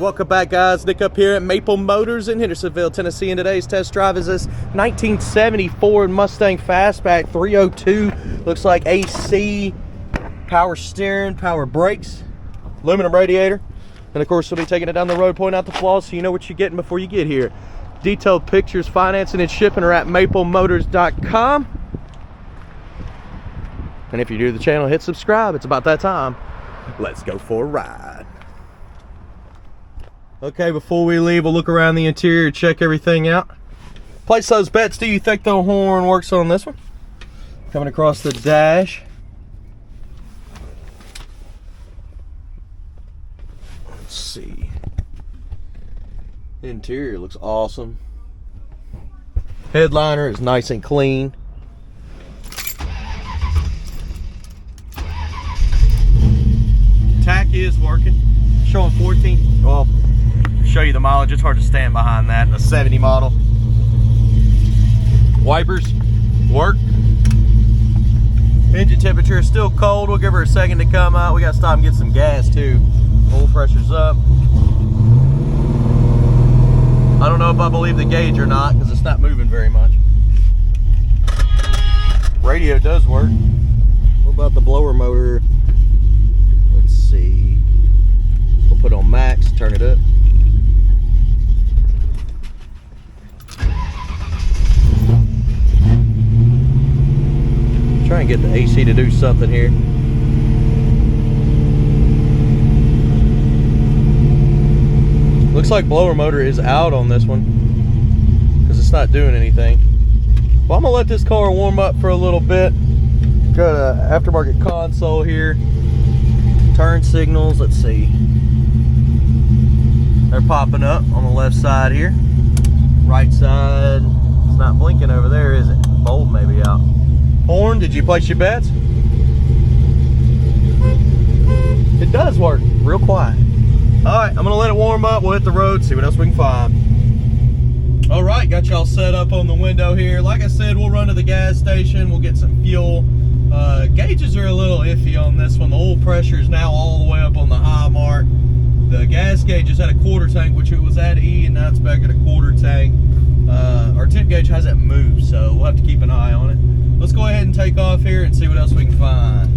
Welcome back, guys. Nick up here at Maple Motors in Hendersonville, Tennessee, and today's test drive is this 1974 Mustang Fastback 302. Looks like AC, power steering, power brakes, aluminum radiator, and of course we'll be taking it down the road, pointing out the flaws so you know what you're getting before you get here. Detailed pictures, financing, and shipping are at maplemotors.com. And if you're new to the channel, hit subscribe. It's about that time. Let's go for a ride. Okay, before we leave, we'll look around the interior, check everything out. Place those bets. Do you think the horn works on this one? Coming across the dash. Let's see. The interior looks awesome. Headliner is nice and clean. Tach is working. Showing 14. Well, show you the mileage. It's hard to stand behind that. The 70 model. Wipers work. Engine temperature is still cold. We'll give her a second to come out. We got to stop and get some gas too. Oil pressure's up. I don't know if I believe the gauge or not because it's not moving very much. Radio does work. What about the blower motor? Let's see. We'll put on max, turn it up. Try and get the AC to do something here. Looks like blower motor is out on this one because it's not doing anything. Well, I'm gonna let this car warm up for a little bit. Got an aftermarket console here. Turn signals, let's see. They're popping up on the left side here. Right side, it's not blinking over there, is it? Bulb maybe out. Horn, did you place your bets? It does work, real quiet. All right, I'm gonna let it warm up. We'll hit the road, see what else we can find. All right, got y'all set up on the window here. Like I said, we'll run to the gas station. We'll get some fuel. Gauges are a little iffy on this one. The oil pressure is now all the way up on the high mark. The gas gauge is at a quarter tank, which it was at E, and now it's back at a quarter tank. Our temp gauge hasn't moved, so we'll have to keep an eye on it. Let's go ahead and take off here and see what else we can find.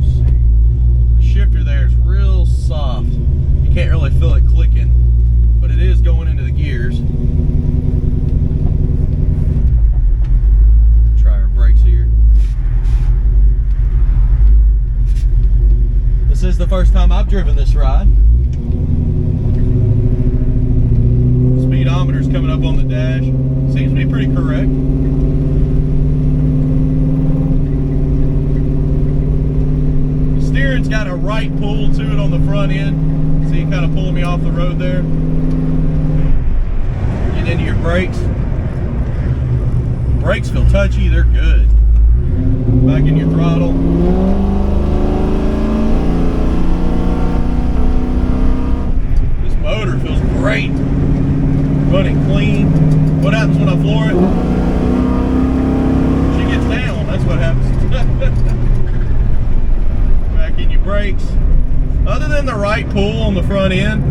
Let's see. The shifter there is real soft. You can't really feel it clicking, but it is going into the gears. Try our brakes here. This is the first time I've driven this ride. Speedometer's coming up on the dash. Seems to be pretty correct. The steering's got a right pull to it on the front end. See, kind of pulling me off the road there. Get into your brakes. Brakes feel touchy, they're good. Back in your throttle. This motor feels great. Running clean. What happens when I floor it? She gets down, that's what happens. Back in your brakes. Other than the right pull on the front end,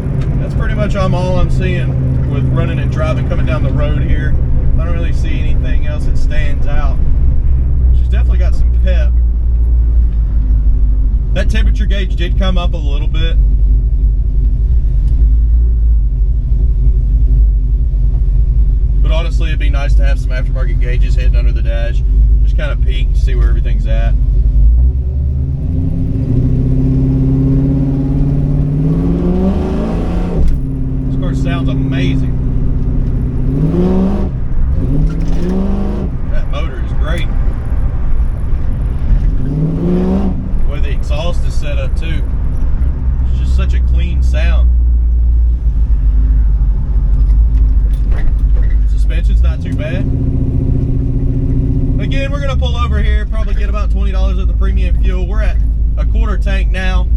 that's pretty much all I'm seeing with running and driving coming down the road here. I don't really see anything else that stands out. She's definitely got some pep. That temperature gauge did come up a little bit. But honestly, it'd be nice to have some aftermarket gauges hidden under the dash. Just kind of peek and see where everything's at. This car sounds amazing. That motor is great. The way the exhaust is set up too. It's just such a clean sound. Suspension's not too bad. Again, we're gonna pull over here, probably get about $20 of the premium fuel. We're at a quarter tank now.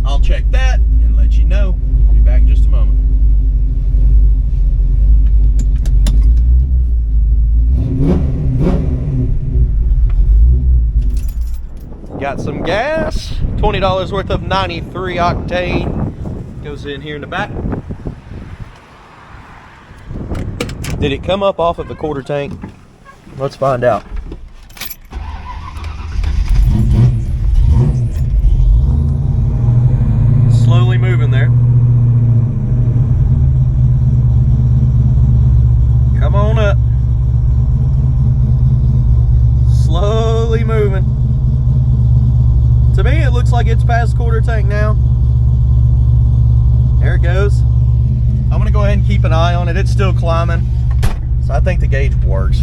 I'll check that and let you know. I'll be back in just a moment. Got some gas, $20 worth of 93 octane goes in here in the back. Did it come up off of the quarter tank? Let's find out. Slowly moving there. Come on up. Slowly moving. To me, it looks like it's past quarter tank now. There it goes. I'm gonna go ahead and keep an eye on it. It's still climbing. So I think the gauge works.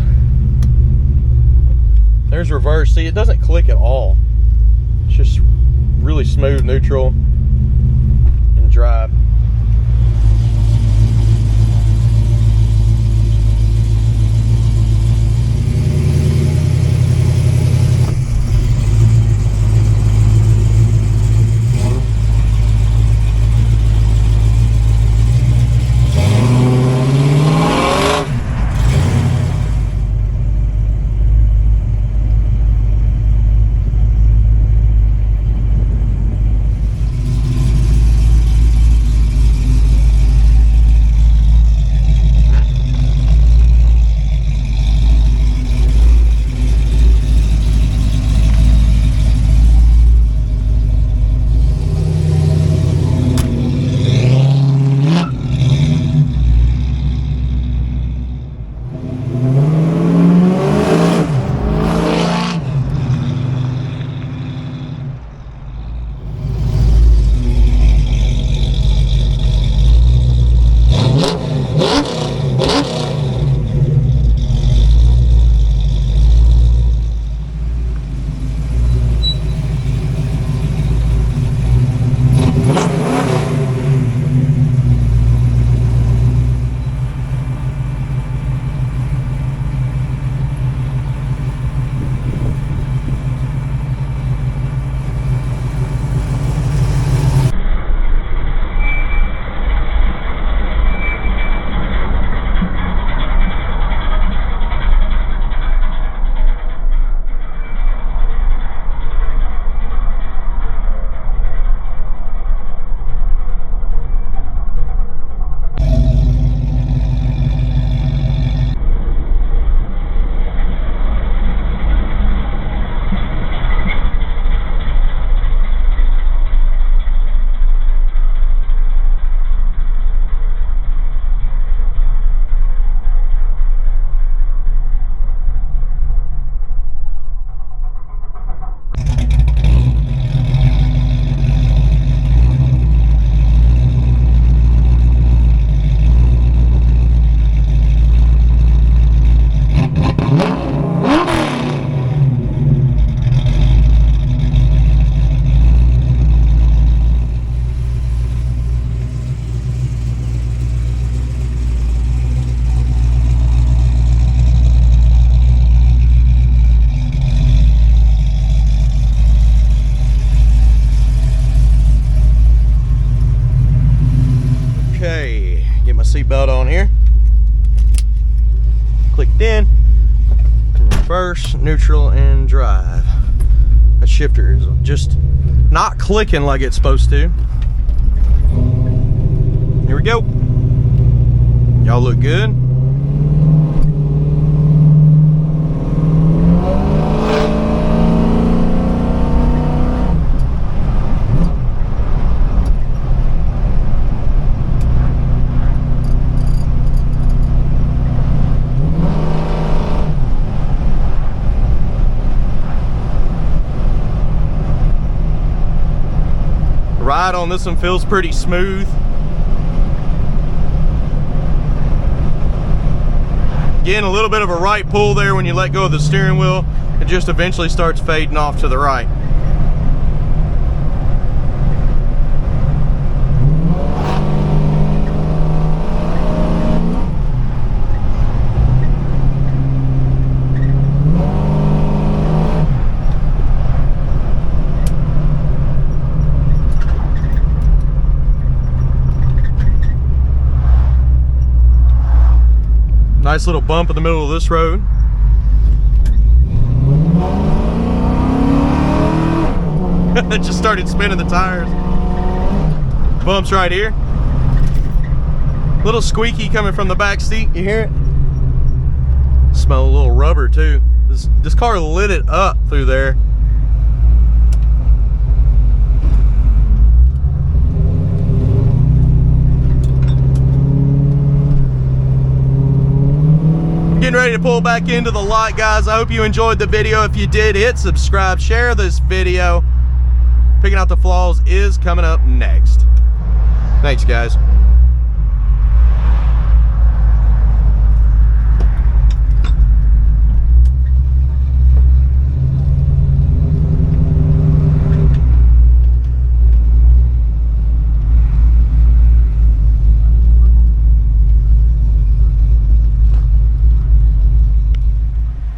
There's reverse. See, it doesn't click at all. It's just really smooth, neutral, and drive. Seatbelt on here. Clicked in, reverse, neutral, and drive. That shifter is just not clicking like it's supposed to. Here we go. Y'all look good. Ride on this one feels pretty smooth. Again, a little bit of a right pull there when you let go of the steering wheel. It just eventually starts fading off to the right. Nice little bump in the middle of this road. It just started spinning the tires. Bumps right here. Little squeaky coming from the back seat. You hear it? Smell a little rubber too. This car lit it up through there. Getting ready to pull back into the lot, guys. I hope you enjoyed the video. If you did, hit subscribe, share this video. Picking out the flaws is coming up next. Thanks, guys.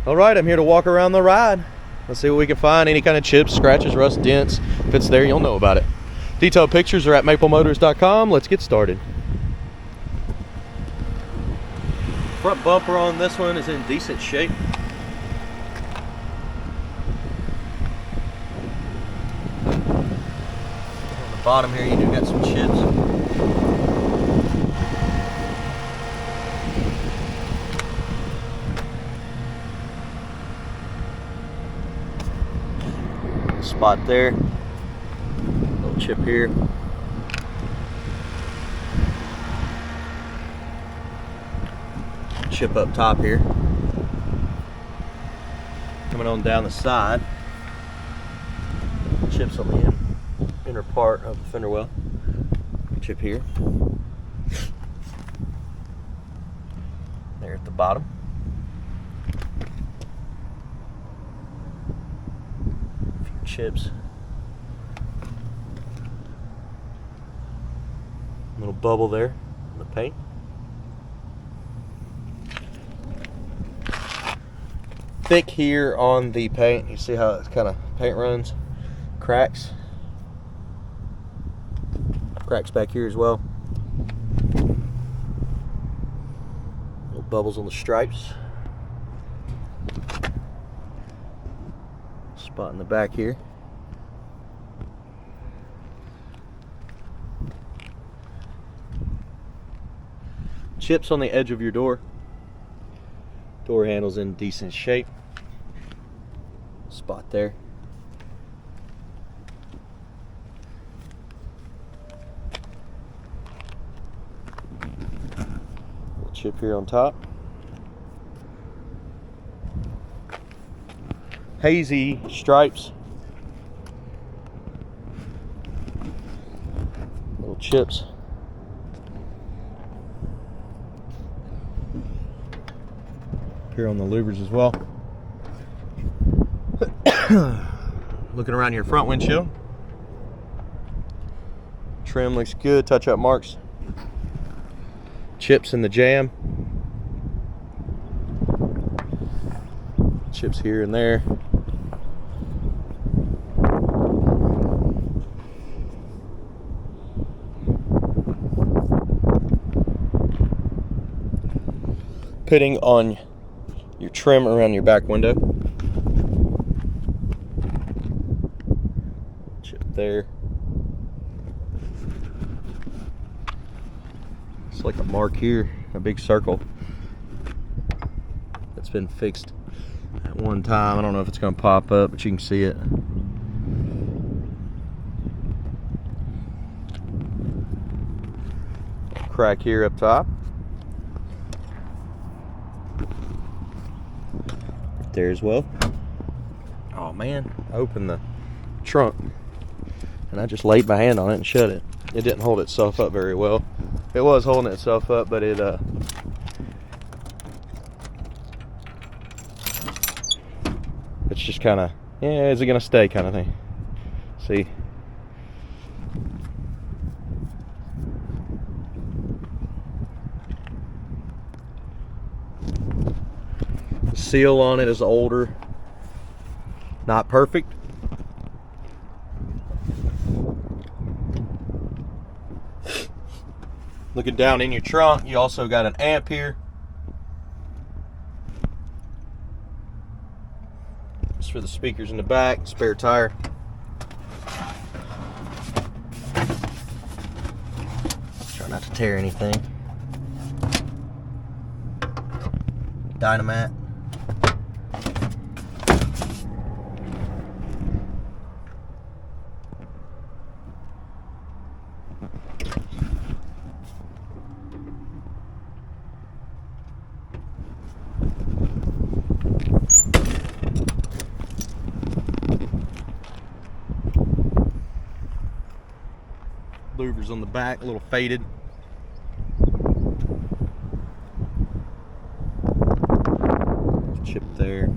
All right, I'm here to walk around the ride. Let's see what we can find. Any kind of chips, scratches, rust, dents. If it's there, you'll know about it. Detailed pictures are at maplemotors.com. Let's get started. Front bumper on this one is in decent shape. On the bottom here, you do got some chips. Spot there, little chip here. Chip up top here. Coming on down the side. Chips on the inner part of the fender well. Chip here. There at the bottom. Chips. Little bubble there in the paint. Thick here on the paint. You see how it's kind of paint runs, cracks. Cracks back here as well. Little bubbles on the stripes. Spot in the back here. Chips on the edge of your door. Door handle's in decent shape. Spot there. Little chip here on top. Hazy stripes. Little chips. Here on the louvers as well. Looking around your front windshield. Trim looks good. Touch up marks. Chips in the jam. Chips here and there. Pitting on your trim around your back window. Chip there. It's like a mark here, a big circle that's been fixed at one time. I don't know if it's going to pop up, but you can see it. Crack here up top. There as well. Oh man, I opened the trunk and I just laid my hand on it and shut it. It didn't hold itself up very well. It was holding itself up, but it's just kind of, yeah, is it gonna stay kind of thing. See, seal on it is older, not perfect. Looking down in your trunk, you also got an amp here. It's for the speakers in the back, spare tire. Try not to tear anything. Dynamite. Louvers on the back, a little faded. Chip there.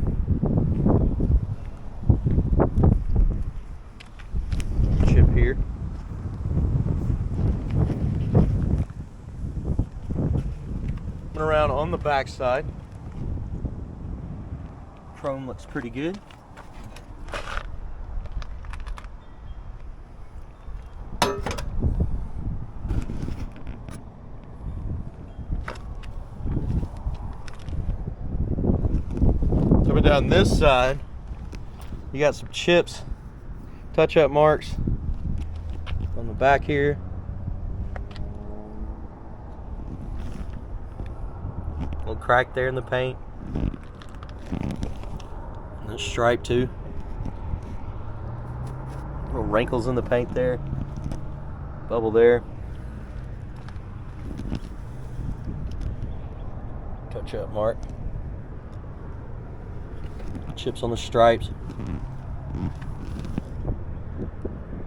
Chip here. Around on the back side. Chrome looks pretty good. Coming down this side, you got some chips, touch-up marks on the back here. Little crack there in the paint. And a stripe too. Little wrinkles in the paint there. Bubble there. Touch-up mark. Chips on the stripes.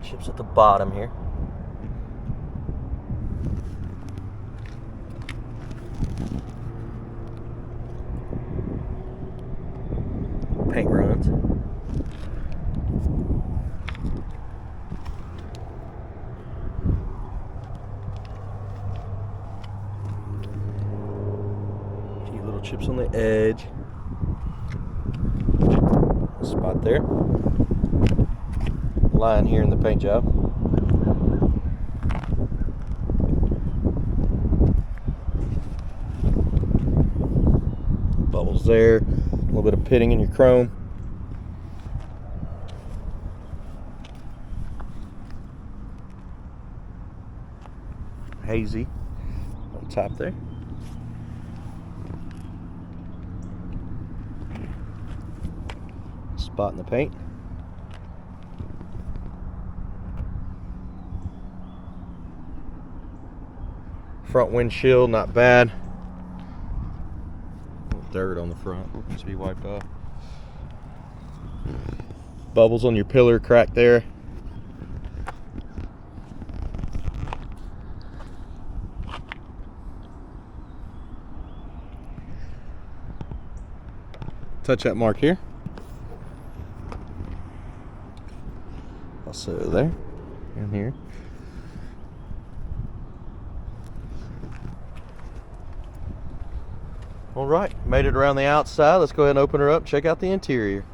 Chips at the bottom here. Paint runs. A few little chips on the edge. Spot there. Line here in the paint job. Bubbles there. A little bit of pitting in your chrome. Hazy on top there. Spot in the paint. Front windshield, not bad. Dirt on the front, needs to be wiped off. Bubbles on your pillar, crack there. Touch-up mark here. Also there and here. All right, made it around the outside. Let's go ahead and open her up, check out the interior.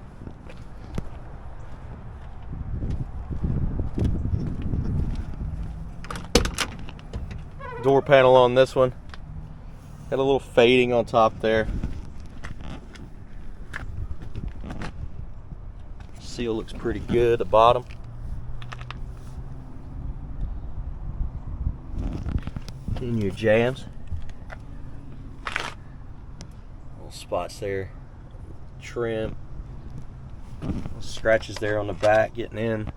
Door panel on this one. Got a little fading on top there. Seal looks pretty good at the bottom. In your jams. Little spots there. Trim. Little scratches there on the back getting in.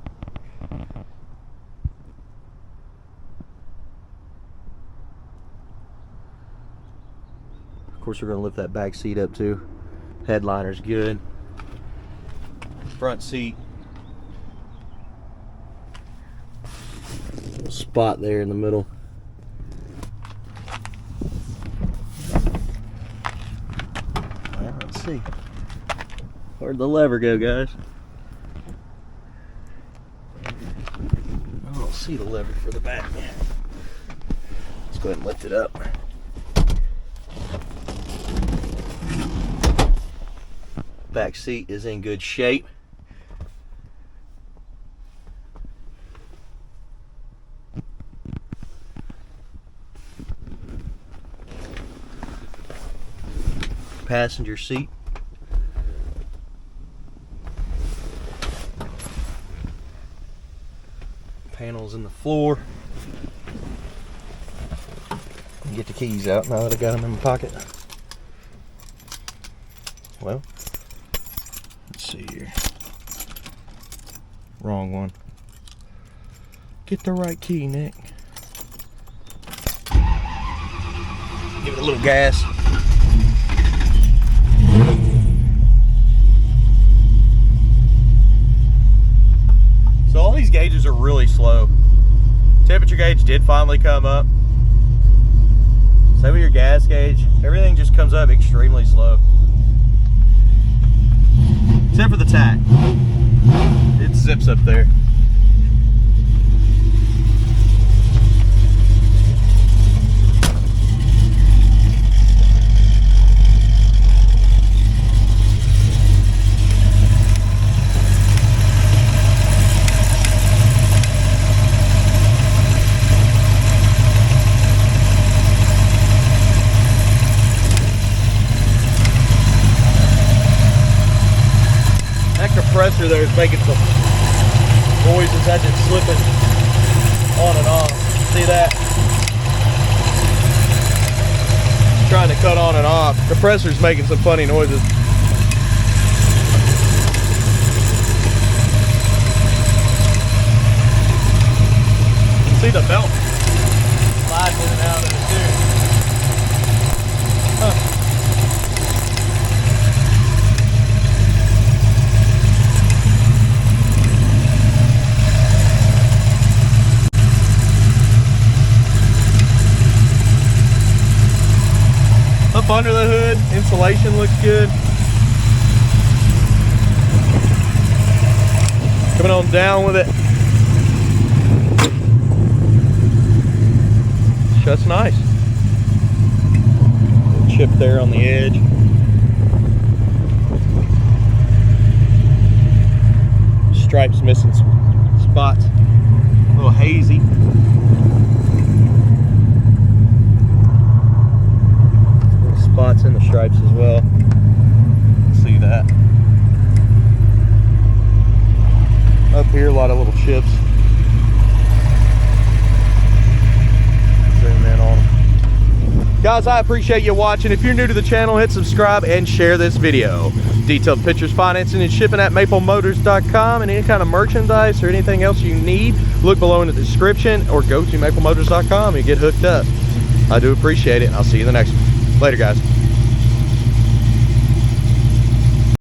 Of course, we're going to lift that back seat up too. Headliner's good. Front seat. Little spot there in the middle. Well, let's see. Where'd the lever go, guys? I don't see the lever for the back. Let's go ahead and lift it up. Back seat is in good shape. Passenger seat. Panels in the floor. Get the keys out now that I got them in my pocket. Well, let's see here. Wrong one. Get the right key, Nick. Give it a little gas. So all these gauges are really slow. Temperature gauge did finally come up. Same with your gas gauge. Everything just comes up extremely slow. Except for the tach. It zips up there. Compressor there is making some noises as it's slipping on and off. See that? It's trying to cut on and off. Compressor's making some funny noises. You can see the belt sliding in and out of the steering. Huh. Up under the hood, insulation looks good. Coming on down with it. Shuts nice. Chip there on the edge. Stripes missing some spots. A little hazy. Spots in the stripes as well. See that. Up here, a lot of little chips. Zoom in on them. Guys, I appreciate you watching. If you're new to the channel, hit subscribe and share this video. Detailed pictures, financing, and shipping at maplemotors.com, and any kind of merchandise or anything else you need, look below in the description or go to maplemotors.com and get hooked up. I do appreciate it. I'll see you in the next one. Later, guys.